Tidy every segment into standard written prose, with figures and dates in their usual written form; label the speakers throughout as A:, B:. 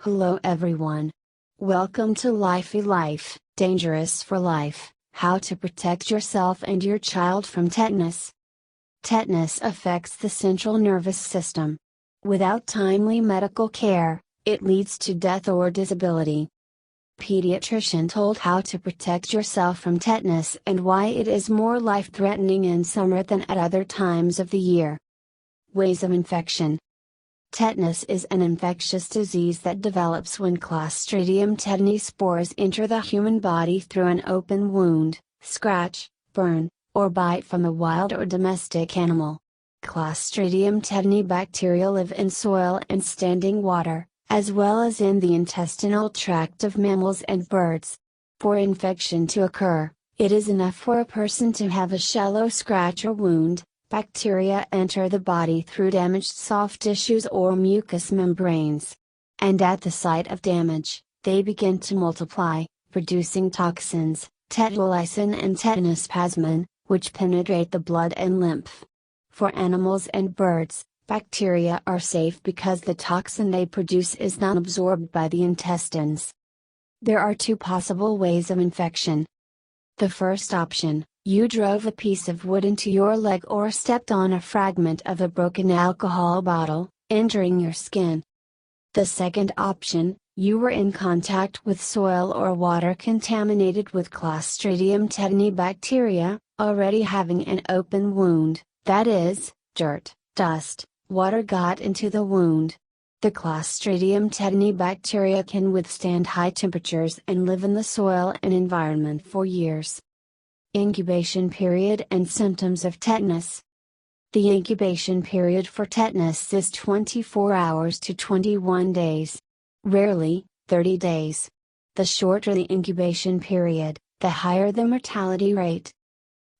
A: Hello everyone. Welcome to Lify Life, Dangerous for Life, How to Protect Yourself and Your Child from Tetanus. Tetanus affects the central nervous system. Without timely medical care, it leads to death or disability. Pediatrician told how to protect yourself from tetanus and why it is more life-threatening in summer than at other times of the year. Ways of infection. Tetanus is an infectious disease that develops when Clostridium tetani spores enter the human body through an open wound, scratch, burn, or bite from a wild or domestic animal. Clostridium tetani bacteria live in soil and standing water, as well as in the intestinal tract of mammals and birds. For infection to occur, it is enough for a person to have a shallow scratch or wound. Bacteria enter the body through damaged soft tissues or mucous membranes. And at the site of damage, they begin to multiply, producing toxins, tetanolysine and tetanospasmin, which penetrate the blood and lymph. For animals and birds, bacteria are safe because the toxin they produce is not absorbed by the intestines. There are two possible ways of infection. The first option: you drove a piece of wood into your leg or stepped on a fragment of a broken alcohol bottle, injuring your skin. The second option: you were in contact with soil or water contaminated with Clostridium tetani bacteria, already having an open wound, that is, dirt, dust, water got into the wound. The Clostridium tetani bacteria can withstand high temperatures and live in the soil and environment for years. Incubation period and symptoms of tetanus. The incubation period for tetanus is 24 hours to 21 days. Rarely, 30 days. The shorter the incubation period, the higher the mortality rate.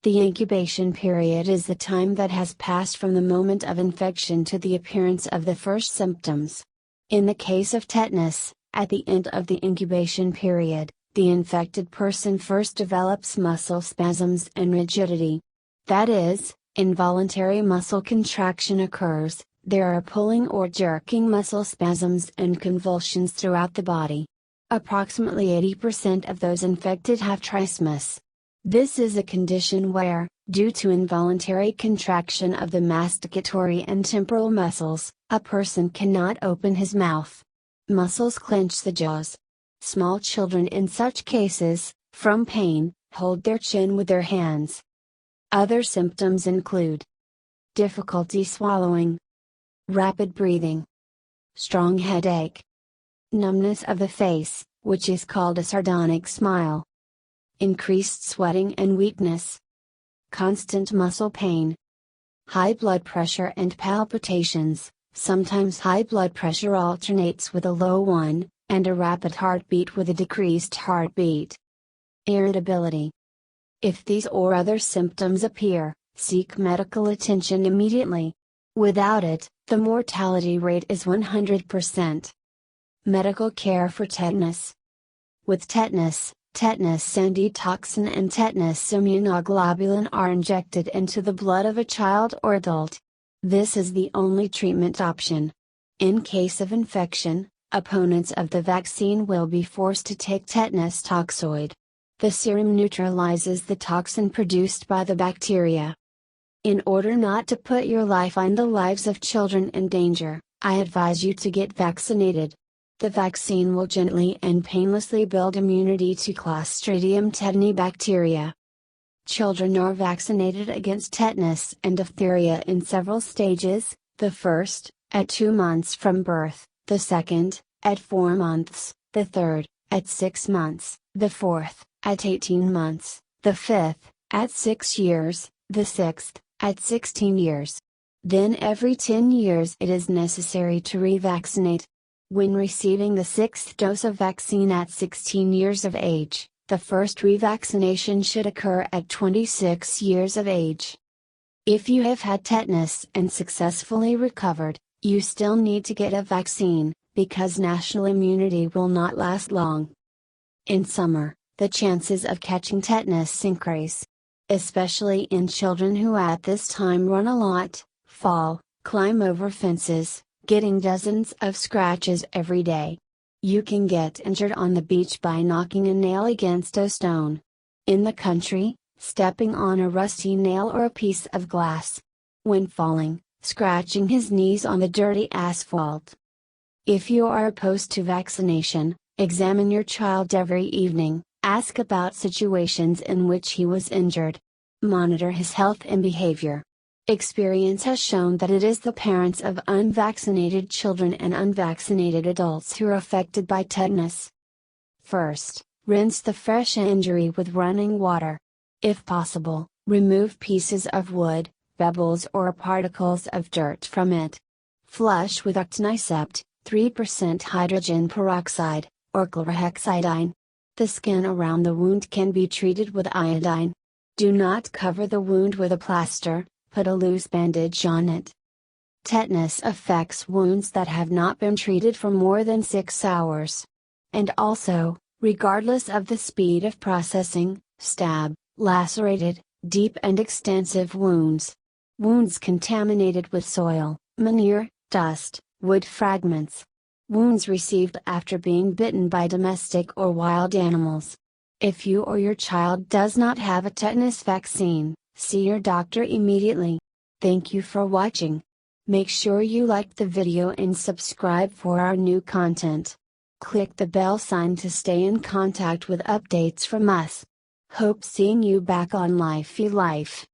A: The incubation period is the time that has passed from the moment of infection to the appearance of the first symptoms. In the case of tetanus, at the end of the incubation period, the infected person first develops muscle spasms and rigidity. That is, involuntary muscle contraction occurs, there are pulling or jerking muscle spasms and convulsions throughout the body. Approximately 80% of those infected have trismus. This is a condition where, due to involuntary contraction of the masticatory and temporal muscles, a person cannot open his mouth. Muscles clench the jaws. Small children in such cases, from pain, hold their chin with their hands. Other symptoms include difficulty swallowing, rapid breathing, strong headache, numbness of the face, which is called a sardonic smile, increased sweating and weakness, constant muscle pain, high blood pressure and palpitations. Sometimes high blood pressure alternates with a low one, and a rapid heartbeat with a decreased heartbeat. Irritability. If these or other symptoms appear, seek medical attention immediately. Without it, the mortality rate is 100%. Medical care for tetanus. With tetanus, tetanus antitoxin and tetanus immunoglobulin are injected into the blood of a child or adult. This is the only treatment option. In case of infection, opponents of the vaccine will be forced to take tetanus toxoid. The serum neutralizes the toxin produced by the bacteria. In order not to put your life and the lives of children in danger, I advise you to get vaccinated. The vaccine will gently and painlessly build immunity to Clostridium tetani bacteria. Children are vaccinated against tetanus and diphtheria in several stages: the first, at 2 months from birth; the second, at 4 months; the third, at 6 months; the fourth, at 18 months; the fifth, at 6 years; the sixth, at 16 years. Then every 10 years it is necessary to revaccinate. When receiving the 6th dose of vaccine at 16 years of age, the first revaccination should occur at 26 years of age. If you have had tetanus and successfully recovered, you still need to get a vaccine, because national immunity will not last long. In summer, the chances of catching tetanus increase. Especially in children who at this time run a lot, fall, climb over fences, getting dozens of scratches every day. You can get injured on the beach by knocking a nail against a stone. In the country, stepping on a rusty nail or a piece of glass. When falling, scratching his knees on the dirty asphalt. If you are opposed to vaccination, examine your child every evening, ask about situations in which he was injured. Monitor his health and behavior. Experience has shown that it is the parents of unvaccinated children and unvaccinated adults who are affected by tetanus. First, rinse the fresh injury with running water. If possible, remove pieces of wood, pebbles or particles of dirt from it. Flush with octinisept, 3% hydrogen peroxide, or chlorhexidine. The skin around the wound can be treated with iodine. Do not cover the wound with a plaster, put a loose bandage on it. Tetanus affects wounds that have not been treated for more than 6 hours. And also, regardless of the speed of processing, stab, lacerated, deep and extensive wounds. Wounds contaminated with soil, manure, dust, wood fragments. Wounds received after being bitten by domestic or wild animals. If you or your child does not have a tetanus vaccine, see your doctor immediately. Thank you for watching. Make sure you like the video and subscribe for our new content. Click the bell sign to stay in contact with updates from us. Hope seeing you back on Lify Life.